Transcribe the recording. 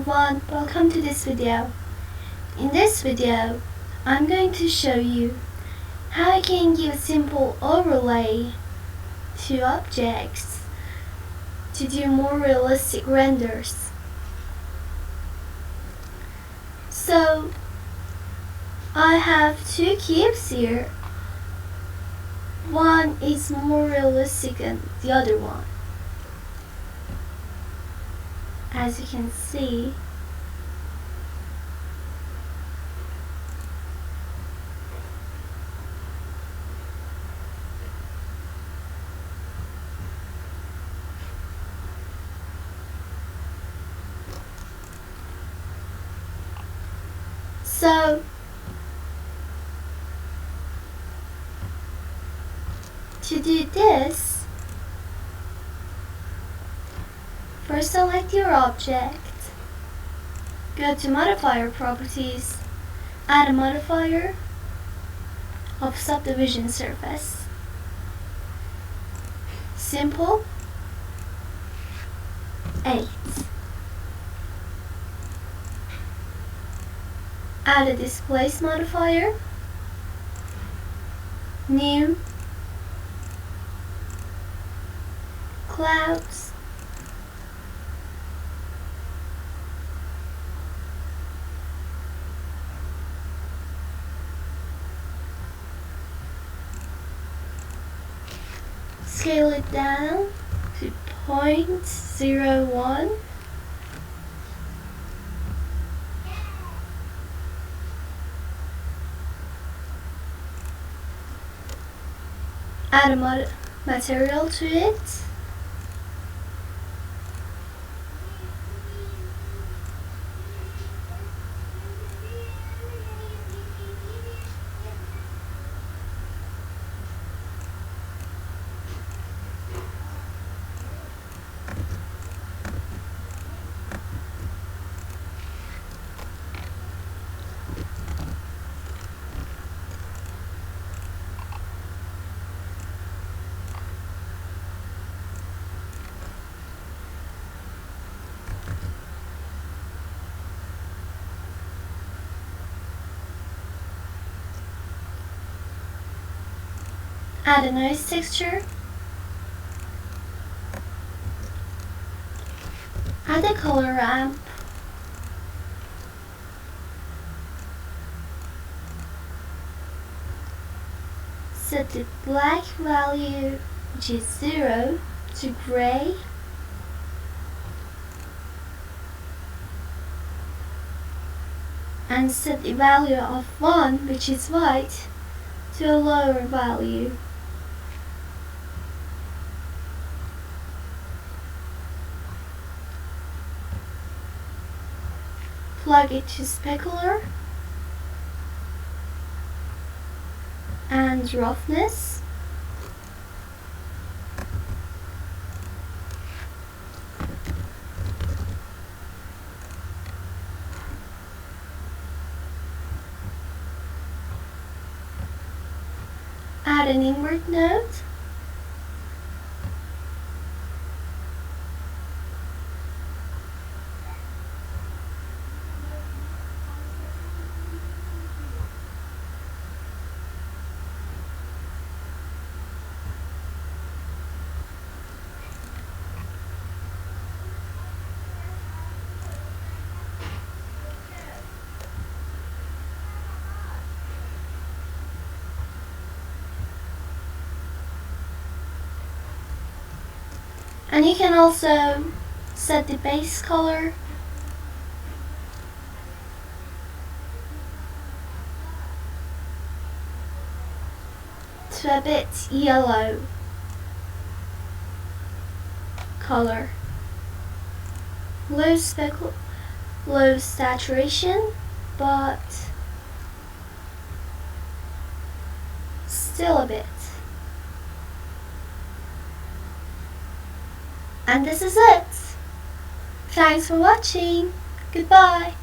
everyone, welcome to this video. In this video, I'm going to show you how I can give a simple overlay to objects to do more realistic renders. So, I have two cubes here. One is more realistic than the other one. As you can see, so to do this, first select your object, go to Modifier Properties, add a modifier of Subdivision Surface. Simple 8. Add a Displace modifier, New, Clouds, scale it down to 0.01. Add a material to it. Add a noise texture. Add a color ramp. Set the black value, which is 0, to gray. And set the value of 1, which is white, to a lower value. Plug it to specular and roughness. Add an invert node. And you can also set the base color to a bit yellow color. Low saturation, but still a bit. And this is it. Thanks for watching. Goodbye.